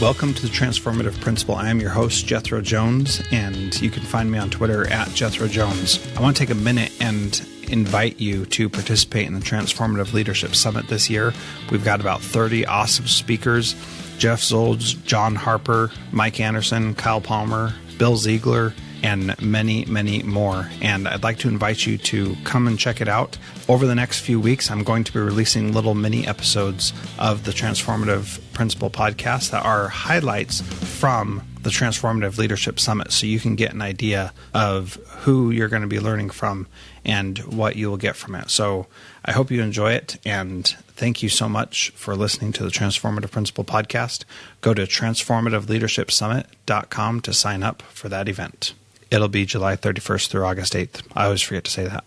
Welcome to the Transformative Principal. I am your host, Jethro Jones, and you can find me on Twitter at Jethro Jones. I want to take a minute and invite you to participate in the Transformative Leadership Summit this year. We've got about 30 awesome speakers: Jeff Zolds, John Harper, Mike Anderson, Kyle Palmer, Bill Ziegler, and many, many more. And I'd like to invite you to come and check it out. Over the next few weeks, I'm going to be releasing little mini episodes of the Transformative Principal podcast that are highlights from the Transformative Leadership Summit, so you can get an idea of who you're going to be learning from and what you will get from it. So I hope you enjoy it, and thank you so much for listening to the Transformative Principal podcast. Go to transformativeleadershipsummit.com to sign up for that event. It'll be July 31st through August 8th. I always forget to say that.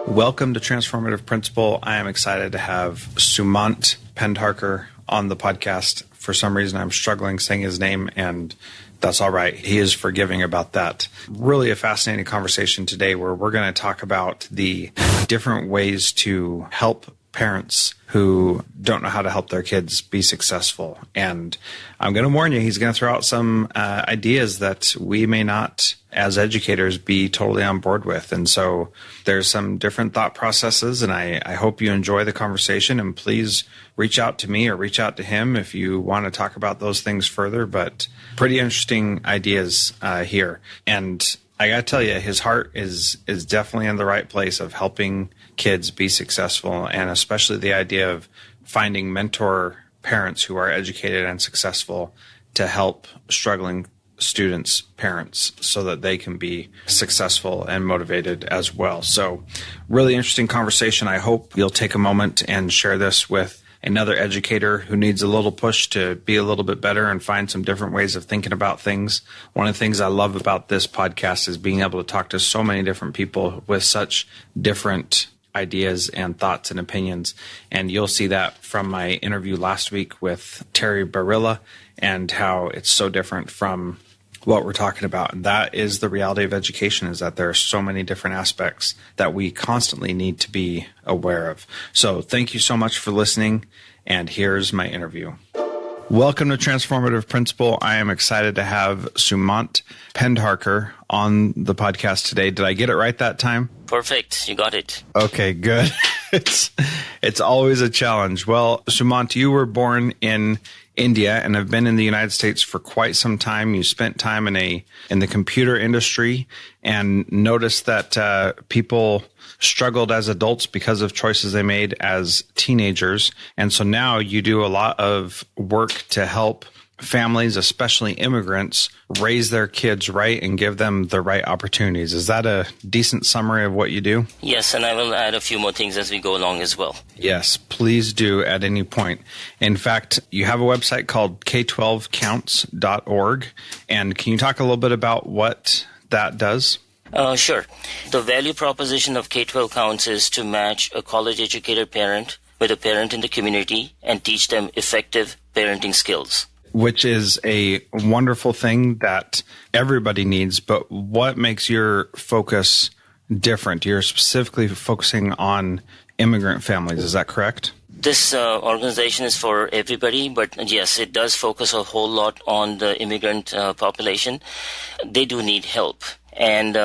Welcome to Transformative Principal. I am excited to have Sumant Pendharker on the podcast. For some reason, I'm struggling saying his name, and that's all right. He is forgiving about that. Really a fascinating conversation today where we're going to talk about the different ways to help parents who don't know how to help their kids be successful. And I'm going to warn you, he's going to throw out some ideas that we may not, as educators, be totally on board with. And so there's some different thought processes, and I hope you enjoy the conversation. And please reach out to me or reach out to him if you want to talk about those things further. But pretty interesting ideas here. And I got to tell you, his heart is definitely in the right place of helping kids be successful, and especially the idea of finding mentor parents who are educated and successful to help struggling students' parents so that they can be successful and motivated as well. So really interesting conversation. I hope you'll take a moment and share this with another educator who needs a little push to be a little bit better and find some different ways of thinking about things. One of the things I love about this podcast is being able to talk to so many different people with such different ideas and thoughts and opinions. And you'll see that from my interview last week with Terry Barilla and how it's so different from what we're talking about. And that is the reality of education, is that there are so many different aspects that we constantly need to be aware of. So thank you so much for listening. And here's my interview. Welcome to Transformative Principal. I am excited to have Sumant Pendharker on the podcast today. Did I get it right that time? Perfect. You got it. Okay, good. It's always a challenge. Well, Sumant, you were born in India and have been in the United States for quite some time. You spent time in the computer industry and noticed that people struggled as adults because of choices they made as teenagers. And so now you do a lot of work to help families, especially immigrants, raise their kids right and give them the right opportunities. Is that a decent summary of what you do? Yes, and I will add a few more things as we go along as well. Yes, please do at any point. In fact, you have a website called k12counts.org. And can you talk a little bit about what that does? Sure. The value proposition of K-12 Counts is to match a college-educated parent with a parent in the community and teach them effective parenting skills. Which is a wonderful thing that everybody needs, but what makes your focus different? You're specifically focusing on immigrant families, is that correct? This organization is for everybody, but yes, it does focus a whole lot on the immigrant population. They do need help. And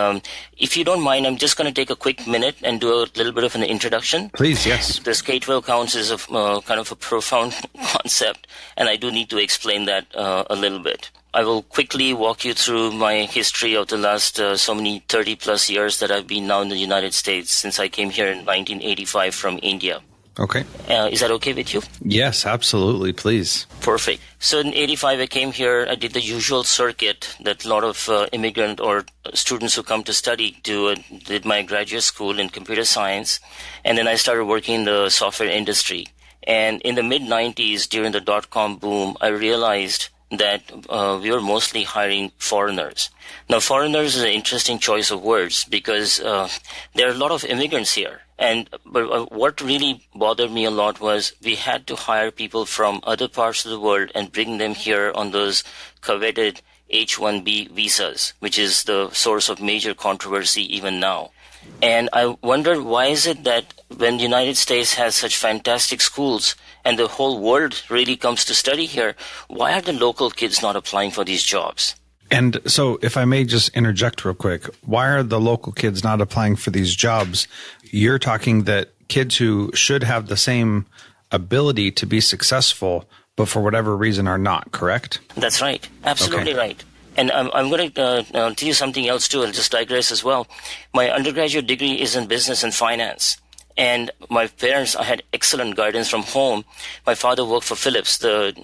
if you don't mind, I'm just going to take a quick minute and do a little bit of an introduction. Please, yes. This K-12 Counts is a kind of a profound concept, and I do need to explain that a little bit. I will quickly walk you through my history of the last so many 30-plus years that I've been now in the United States since I came here in 1985 from India. Okay. Is that okay with you? Yes, absolutely. Please. Perfect. So in 85, I came here. I did the usual circuit that a lot of immigrant or students who come to study do. Did my graduate school in computer science. And then I started working in the software industry. And in the mid-90s, during the dot-com boom, I realized that we were mostly hiring foreigners. Now, foreigners is an interesting choice of words because there are a lot of immigrants here. But what really bothered me a lot was we had to hire people from other parts of the world and bring them here on those coveted H-1B visas, which is the source of major controversy even now. And I wondered, why is it that when the United States has such fantastic schools and the whole world really comes to study here, why are the local kids not applying for these jobs? And so if I may just interject real quick, why are the local kids not applying for these jobs? You're talking that kids who should have the same ability to be successful, but for whatever reason are not, correct? That's right. Absolutely Okay. right. And I'm going to tell you something else too. I'll just digress as well. My undergraduate degree is in business and finance. And my parents, I had excellent guidance from home. My father worked for Philips, the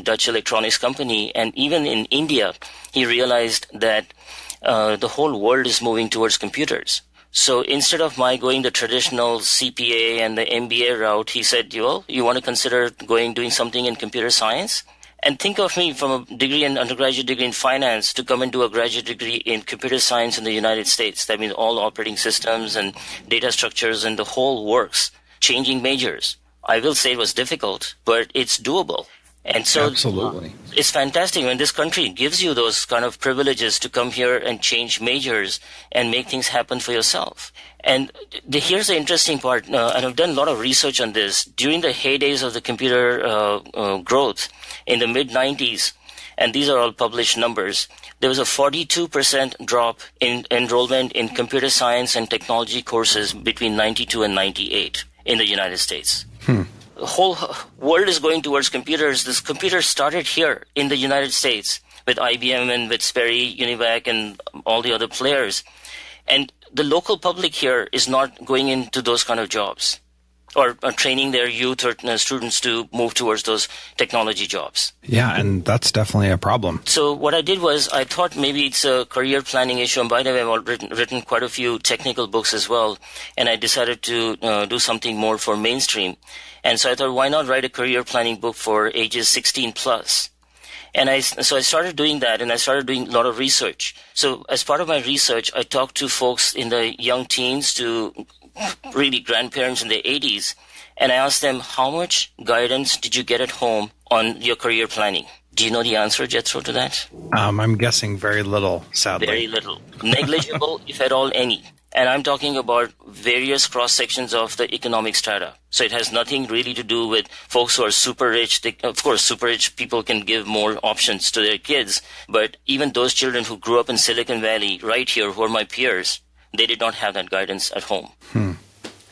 Dutch electronics company. And even in India, he realized that the whole world is moving towards computers. So instead of my going the traditional CPA and the MBA route, he said, well, you want to consider doing something in computer science? And think of me from a degree, an undergraduate degree in finance, to come and do a graduate degree in computer science in the United States. That means all operating systems and data structures and the whole works, changing majors. I will say it was difficult, but it's doable. And so Absolutely. It's fantastic when this country gives you those kind of privileges to come here and change majors and make things happen for yourself. And here's the interesting part, and I've done a lot of research on this. During the heydays of the computer growth in the mid-90s, and these are all published numbers, there was a 42% drop in enrollment in computer science and technology courses between 92 and 98 in the United States. The whole world is going towards computers. This computer started here in the United States with IBM and with Sperry, Univac, and all the other players. And the local public here is not going into those kind of jobs or training their youth or students to move towards those technology jobs. Yeah, and that's definitely a problem. So what I did was I thought maybe it's a career planning issue. And by the way, I've written quite a few technical books as well. And I decided to do something more for mainstream. And so I thought, why not write a career planning book for ages 16 plus? And so I started doing that, and I started doing a lot of research. So as part of my research, I talked to folks in the young teens to really grandparents in the 80s, and I asked them, how much guidance did you get at home on your career planning? Do you know the answer, Jethro, to that? I'm guessing very little, sadly. Very little. Negligible, if at all any. And I'm talking about various cross-sections of the economic strata. So it has nothing really to do with folks who are super rich. Of course, super rich people can give more options to their kids. But even those children who grew up in Silicon Valley, right here, who are my peers, they did not have that guidance at home.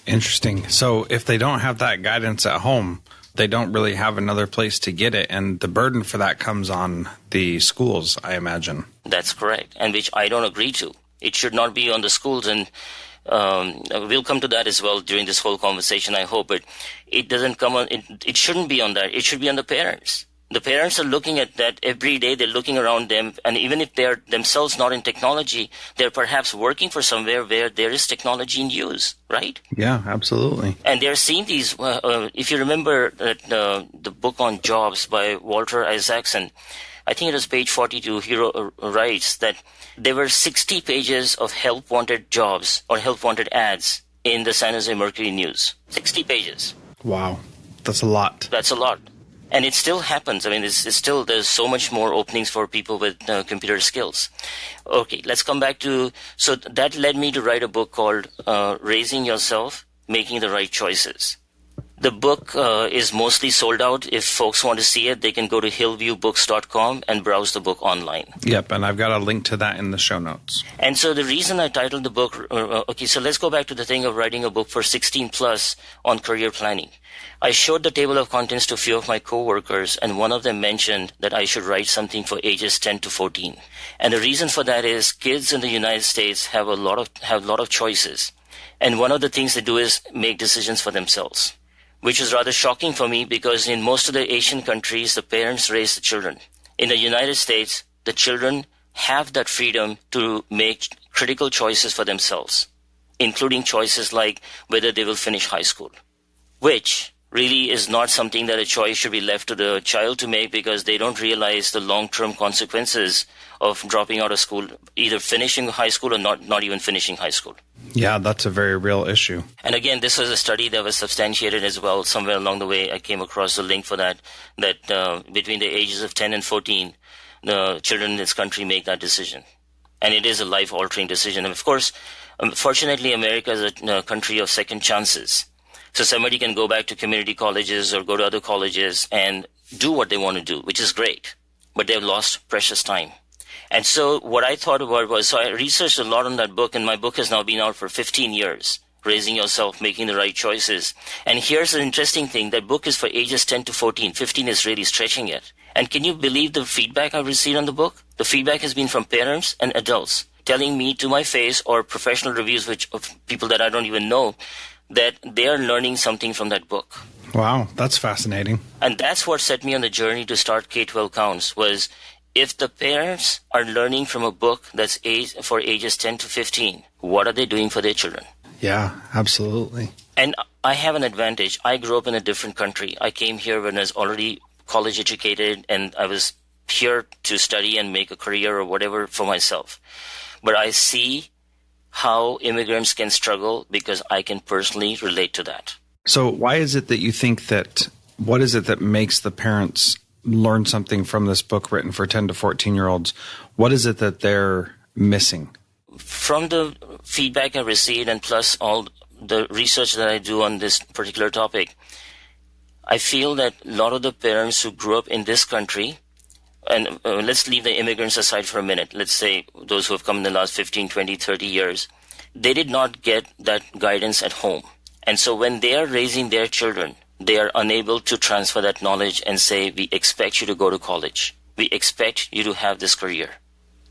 Interesting. So if they don't have that guidance at home, they don't really have another place to get it. And the burden for that comes on the schools, I imagine. That's correct. And which I don't agree to. It should not be on the schools, and we'll come to that as well during this whole conversation, I hope. But it doesn't come on. It shouldn't be on that. It should be on the parents. The parents are looking at that every day. They're looking around them, and even if they're themselves not in technology, they're perhaps working for somewhere where there is technology in use, right? Yeah, absolutely. And they're seeing these. If you remember the book on jobs by Walter Isaacson, I think it was page 42, he writes that there were 60 pages of help wanted jobs or help wanted ads in the San Jose Mercury News. 60 pages. Wow. That's a lot. That's a lot. And it still happens. I mean, it's still, there's so much more openings for people with computer skills. Okay, let's come back to, so that led me to write a book called Raising Yourself, Making the Right Choices. The book is mostly sold out. If folks want to see it, they can go to hillviewbooks.com and browse the book online. Yep, and I've got a link to that in the show notes. And so the reason I titled the book, okay, so let's go back to the thing of writing a book for 16 plus on career planning. I showed the table of contents to a few of my coworkers, and one of them mentioned that I should write something for ages 10 to 14. And the reason for that is kids in the United States have a lot of choices. And one of the things they do is make decisions for themselves, which is rather shocking for me because in most of the Asian countries, the parents raise the children. In the United States, the children have that freedom to make critical choices for themselves, including choices like whether they will finish high school, which really is not something that a choice should be left to the child to make because they don't realize the long-term consequences of dropping out of school, either finishing high school or not even finishing high school. Yeah, that's a very real issue. And again, this was a study that was substantiated as well. Somewhere along the way, I came across a link for that between the ages of 10 and 14, the children in this country make that decision. And it is a life-altering decision. And of course, fortunately, America is a country of second chances. So somebody can go back to community colleges or go to other colleges and do what they want to do, which is great. But they've lost precious time. And so what I thought about was, so I researched a lot on that book, and my book has now been out for 15 years, Raising Yourself, Making the Right Choices. And here's an interesting thing. That book is for ages 10 to 14. 15 is really stretching it. And can you believe the feedback I've received on the book? The feedback has been from parents and adults telling me to my face, or professional reviews of people that I don't even know, that they are learning something from that book. Wow, that's fascinating. And that's what set me on the journey to start K-12 Counts, was if the parents are learning from a book that's for ages 10 to 15, what are they doing for their children? Yeah, absolutely. And I have an advantage. I grew up in a different country. I came here when I was already college educated, and I was here to study and make a career or whatever for myself. But I see how immigrants can struggle because I can personally relate to that. So why is it that you think that, what is it that makes the parents learn something from this book written for 10 to 14-year-olds? What is it that they're missing? From the feedback I received, and plus all the research that I do on this particular topic, I feel that a lot of the parents who grew up in this country, and let's leave the immigrants aside for a minute, let's say those who have come in the last 15, 20, 30 years, they did not get that guidance at home. And so when they are raising their children, they are unable to transfer that knowledge and say, we expect you to go to college. We expect you to have this career.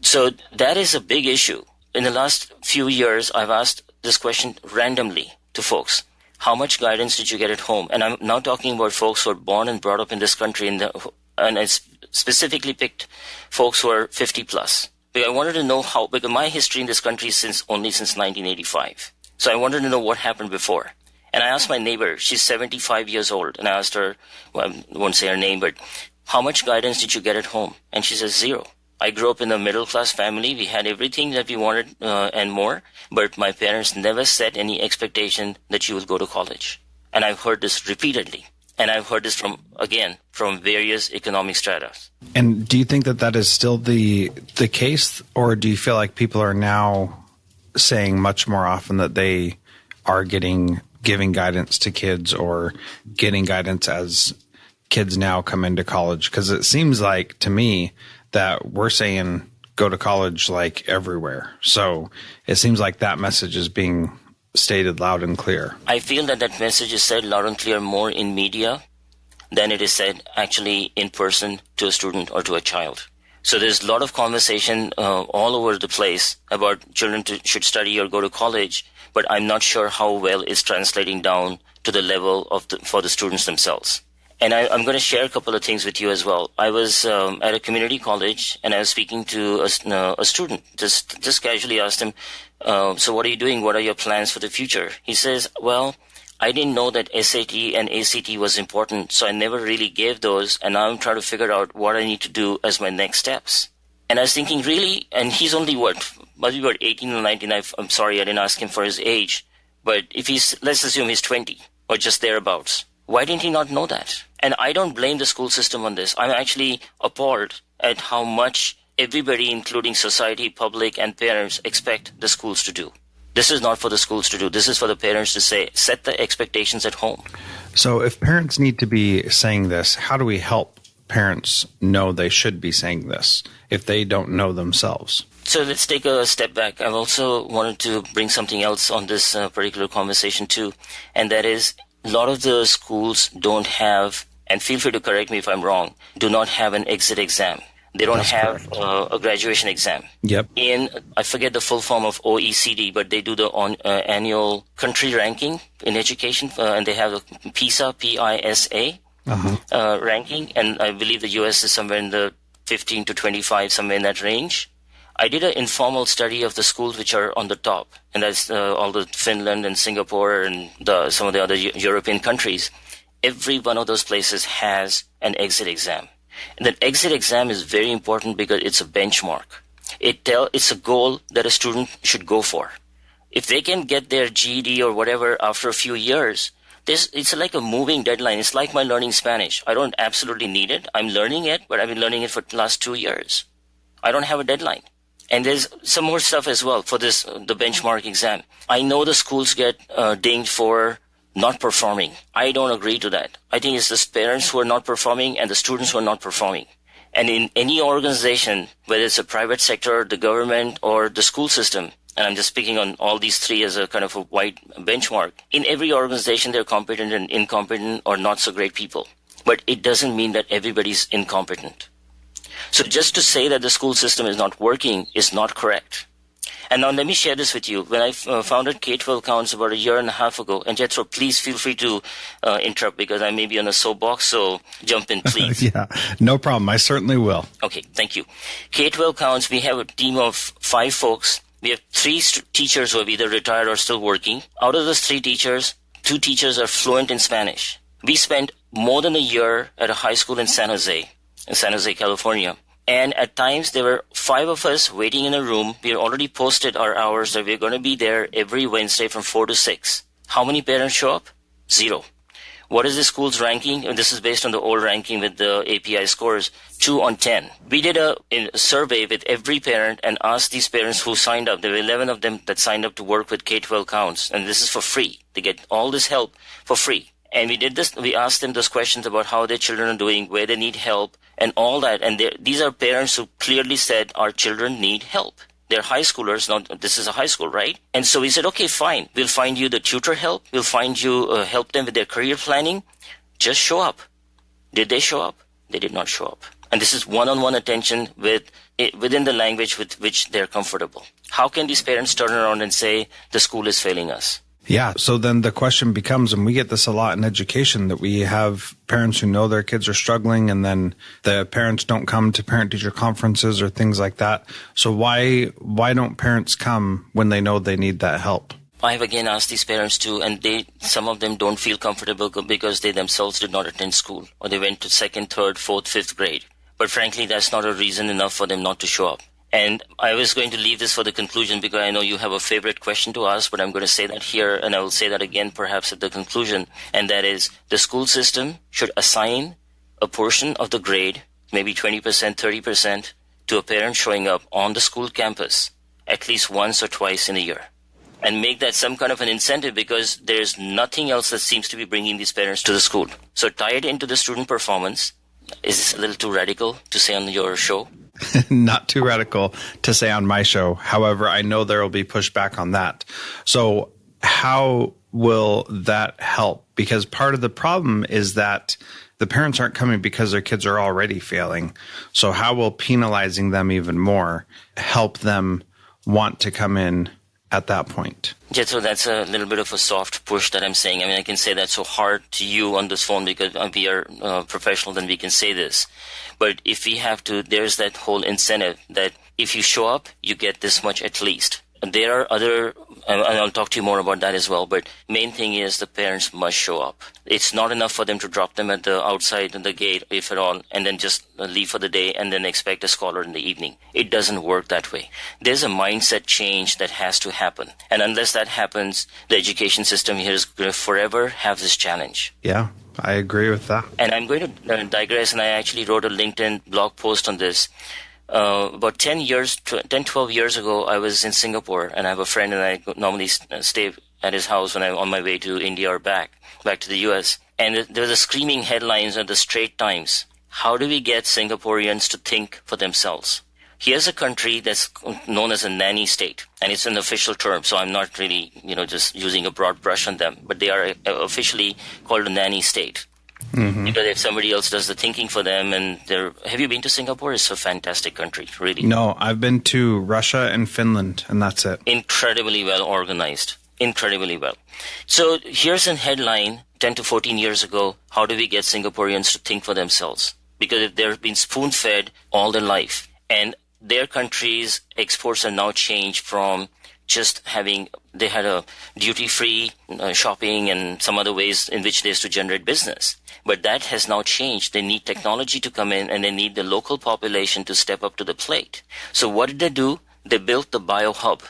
So that is a big issue. In the last few years, I've asked this question randomly to folks. How much guidance did you get at home? And I'm now talking about folks who are born and brought up in this country, and I specifically picked folks who are 50 plus. Because I wanted to know how, because my history in this country is only since 1985. So I wanted to know what happened before. And I asked my neighbor, she's 75 years old, and I asked her, well, I won't say her name, but how much guidance did you get at home? And she says 0. I grew up in a middle-class family. We had everything that we wanted and more, but my parents never set any expectation that you will go to college. And I've heard this repeatedly. And I've heard this from various economic strata. And do you think that that is still the case, or do you feel like people are now saying much more often that they are giving guidance to kids, or getting guidance as kids now come into college? Because it seems like to me that we're saying go to college like everywhere. So it seems like that message is being stated loud and clear. I feel that message is said loud and clear more in media than it is said actually in person to a student or to a child. So there's a lot of conversation all over the place about children should study or go to college, but I'm not sure how well it's translating down to the level for the students themselves. And I'm going to share a couple of things with you as well. I was at a community college, and I was speaking to a student. Just casually asked him, so what are you doing? What are your plans for the future? He says, well, I didn't know that SAT and ACT was important, so I never really gave those, and now I'm trying to figure out what I need to do as my next steps. And I was thinking, really? And he's only maybe about 18 or 19. I'm sorry, I didn't ask him for his age. But let's assume he's 20 or just thereabouts. Why didn't he not know that? And I don't blame the school system on this. I'm actually appalled at how much everybody, including society, public, and parents, expect the schools to do. This is not for the schools to do. This is for the parents to set the expectations at home. So if parents need to be saying this, how do we help parents know they should be saying this if they don't know themselves? So let's take a step back. I've also wanted to bring something else on this particular conversation too, and that is a lot of the schools don't have, and feel free to correct me if I'm wrong, do not have an exit exam. They don't have a graduation exam. Yep. I forget the full form of OECD, but they do the annual country ranking in education, and they have a PISA, P-I-S-A, ranking, and I believe the U.S. is somewhere in the 15 to 25, somewhere in that range. I did an informal study of the schools which are on the top, and that's all the Finland and Singapore and some of the other European countries. Every one of those places has an exit exam. And that exit exam is very important because it's a benchmark. It's a goal that a student should go for. If they can get their GED or whatever after a few years, it's like a moving deadline. It's like my learning Spanish. I don't absolutely need it. I'm learning it, but I've been learning it for the last 2 years. I don't have a deadline. And there's some more stuff as well for the benchmark exam. I know the schools get dinged for not performing. I don't agree to that. I think it's the parents who are not performing and the students who are not performing. And in any organization, whether it's a private sector, the government, or the school system, and I'm just speaking on all these three as a kind of a wide benchmark, in every organization, they're competent and incompetent or not so great people. But it doesn't mean that everybody's incompetent. So just to say that the school system is not working is not correct. And now let me share this with you. When I founded K-12 Counts about a year and a half ago, and Jethro, please feel free to interrupt because I may be on a soapbox, so jump in, please. Yeah, no problem. I certainly will. Okay, thank you. K-12 Counts, we have a team of 5 folks. We have 3 teachers who have either retired or still working. Out of those 3 teachers, 2 teachers are fluent in Spanish. We spent more than a year at a high school in San Jose, California. And at times, there were 5 of us waiting in a room. We had already posted our hours that we're going to be there every Wednesday from 4 to 6. How many parents show up? 0. What is the school's ranking? And this is based on the old ranking with the API scores, 2 on 10. We did a survey with every parent and asked these parents who signed up. There were 11 of them that signed up to work with K-12 Counts. And this is for free. They get all this help for free. And we did this. We asked them those questions about how their children are doing, where they need help, and all that. And these are parents who clearly said, our children need help. They're high schoolers. Now, this is a high school, right? And so we said, okay, fine. We'll find you the tutor help. We'll find you help them with their career planning. Just show up. Did they show up? They did not show up. And this is one-on-one attention within the language with which they're comfortable. How can these parents turn around and say, the school is failing us? Yeah. So then the question becomes, and we get this a lot in education, that we have parents who know their kids are struggling and then the parents don't come to parent-teacher conferences or things like that. So why don't parents come when they know they need that help? I have again asked these parents too, and some of them don't feel comfortable because they themselves did not attend school or they went to 2nd, 3rd, 4th, 5th grade. But frankly, that's not a reason enough for them not to show up. And I was going to leave this for the conclusion because I know you have a favorite question to ask, but I'm going to say that here and I will say that again perhaps at the conclusion. And that is the school system should assign a portion of the grade, maybe 20%, 30%, to a parent showing up on the school campus at least once or twice in a year. And make that some kind of an incentive because there's nothing else that seems to be bringing these parents to the school. So tie it into the student performance. Is this a little too radical to say on your show? Not too radical to say on my show. However, I know there will be pushback on that. So how will that help? Because part of the problem is that the parents aren't coming because their kids are already failing. So how will penalizing them even more help them want to come in at that point? Jethro, that's a little bit of a soft push that I'm saying. I mean, I can say that so hard to you on this phone because we are professional and we can say this. But if we have to, there's that whole incentive that if you show up, you get this much at least. There are other, and I'll talk to you more about that as well, but main thing is the parents must show up. It's not enough for them to drop them at the outside in the gate, if at all, and then just leave for the day and then expect a scholar in the evening. It doesn't work that way. There's a mindset change that has to happen. And unless that happens, the education system here is going to forever have this challenge. Yeah, I agree with that. And I'm going to digress, and I actually wrote a LinkedIn blog post on this. About 12 years ago, I was in Singapore, and I have a friend, and I normally stay at his house when I'm on my way to India or back to the U.S. And there was a screaming headlines at the Straits Times. How do we get Singaporeans to think for themselves? Here's a country that's known as a nanny state, and it's an official term, so I'm not really, just using a broad brush on them, but they are officially called a nanny state. Mm-hmm. Because if somebody else does the thinking for them, have you been to Singapore? It's a fantastic country, really. No, I've been to Russia and Finland, and that's it. Incredibly well organized. Incredibly well. So here's a headline 10 to 14 years ago. How do we get Singaporeans to think for themselves? Because if they've been spoon-fed all their life, and their country's exports are now changed from just they had a duty-free shopping and some other ways in which they used to generate business. But that has now changed. They need technology to come in, and they need the local population to step up to the plate. So what did they do? They built the biohub,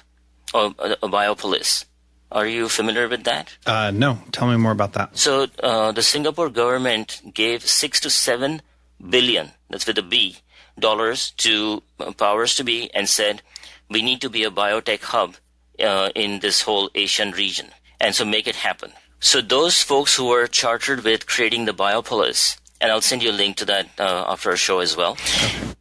or a biopolis. Are you familiar with that? No. Tell me more about that. So the Singapore government gave 6 to 7 billion, that's with a B, to powers to be and said, we need to be a biotech hub in this whole Asian region, and so make it happen. So those folks who were chartered with creating the Biopolis, and I'll send you a link to that after our show as well,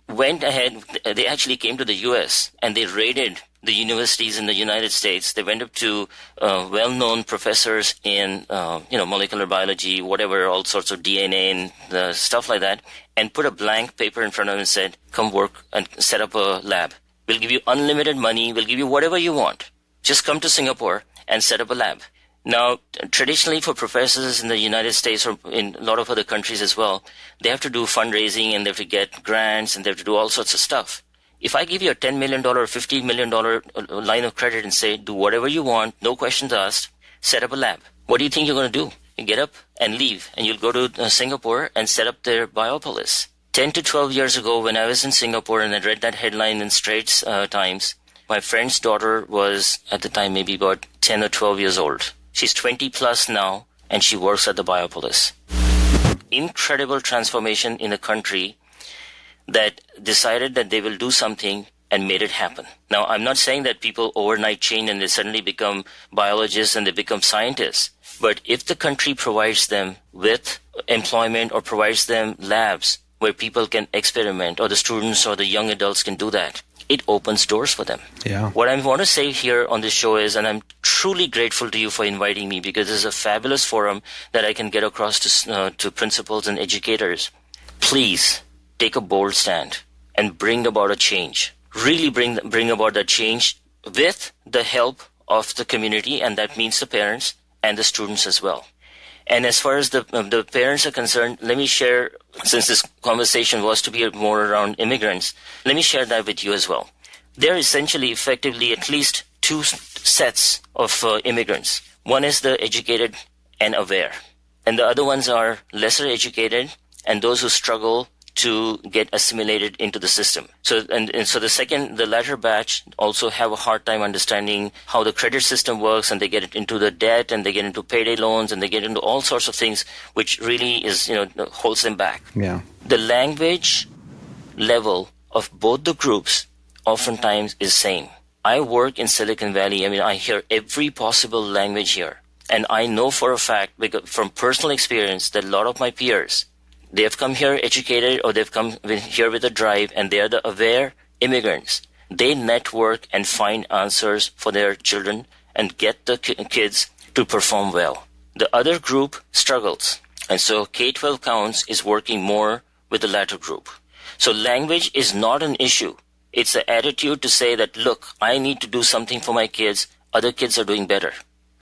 went ahead. They actually came to the U.S. and they raided the universities in the United States. They went up to well-known professors in molecular biology, whatever, all sorts of DNA and stuff like that, and put a blank paper in front of them and said, come work and set up a lab. We'll give you unlimited money. We'll give you whatever you want. Just come to Singapore and set up a lab. Now, traditionally for professors in the United States or in a lot of other countries as well, they have to do fundraising and they have to get grants and they have to do all sorts of stuff. If I give you a $10 million or $50 million line of credit and say, do whatever you want, no questions asked, set up a lab, what do you think you're going to do? You get up and leave, and you'll go to Singapore and set up their Biopolis. 10 to 12 years ago, when I was in Singapore and I read that headline in Straits Times, my friend's daughter was, at the time, maybe about 10 or 12 years old. She's 20 plus now, and she works at the Biopolis. Incredible transformation in a country that decided that they will do something and made it happen. Now, I'm not saying that people overnight change and they suddenly become biologists and they become scientists. But if the country provides them with employment or provides them labs where people can experiment, or the students or the young adults can do that, it opens doors for them. Yeah. What I want to say here on this show is, and I'm truly grateful to you for inviting me, because this is a fabulous forum that I can get across to principals and educators. Please take a bold stand and bring about a change. Really bring about that change with the help of the community, and that means the parents and the students as well. And as far as the parents are concerned, let me share, since this conversation was to be more around immigrants, let me share that with you as well. There are essentially, effectively, at least two sets of immigrants. One is the educated and aware, and the other ones are lesser educated and those who struggle to get assimilated into the system. So so the latter batch also have a hard time understanding how the credit system works, and they get into the debt, and they get into payday loans, and they get into all sorts of things, which really is, holds them back. Yeah. The language level of both the groups oftentimes is same. I work in Silicon Valley. I hear every possible language here. And I know for a fact, because from personal experience, that a lot of my peers, they have come here educated, or they've come here with a drive, and they are the aware immigrants. They network and find answers for their children and get the kids to perform well. The other group struggles. And so K-12 Counts is working more with the latter group. So language is not an issue. It's the attitude to say that, look, I need to do something for my kids. Other kids are doing better.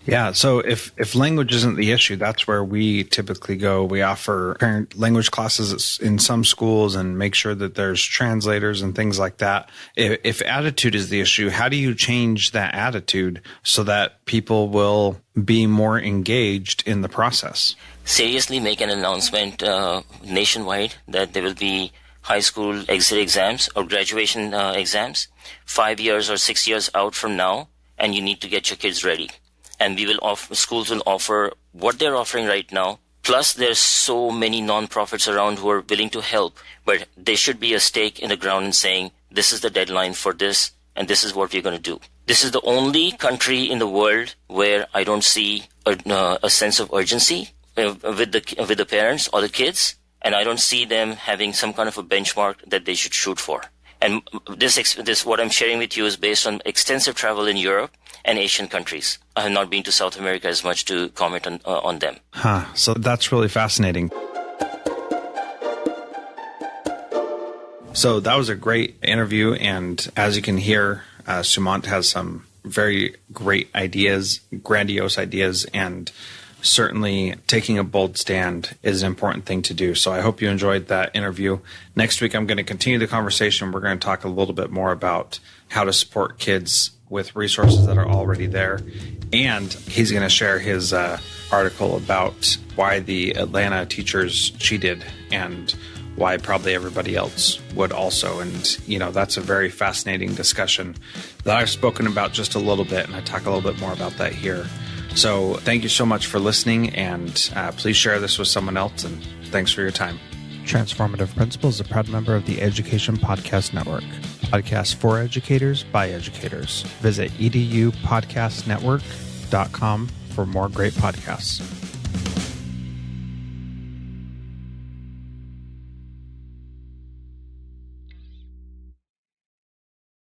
Yeah. So if language isn't the issue, that's where we typically go. We offer parent language classes in some schools and make sure that there's translators and things like that. If attitude is the issue, how do you change that attitude so that people will be more engaged in the process? Seriously, make an announcement nationwide that there will be high school exit exams or graduation exams 5 years or 6 years out from now, and you need to get your kids ready. And schools will offer what they're offering right now. Plus, there's so many nonprofits around who are willing to help. But there should be a stake in the ground in saying, this is the deadline for this, and this is what we're going to do. This is the only country in the world where I don't see a sense of urgency with the parents or the kids, and I don't see them having some kind of a benchmark that they should shoot for. And this what I'm sharing with you is based on extensive travel in Europe and Asian countries. I have not been to South America as much to comment on them. So that's really fascinating. So that was a great interview. And as you can hear, Sumant has some very great ideas, grandiose ideas, and certainly taking a bold stand is an important thing to do. So I hope you enjoyed that interview. Next week, I'm going to continue the conversation. We're going to talk a little bit more about how to support kids with resources that are already there. And he's going to share his article about why the Atlanta teachers cheated and why probably everybody else would also. And, that's a very fascinating discussion that I've spoken about just a little bit, and I talk a little bit more about that here. So thank you so much for listening, and please share this with someone else, and thanks for your time. Transformative Principal is a proud member of the Education Podcast Network. Podcasts for educators by educators. Visit edupodcastnetwork.com for more great podcasts.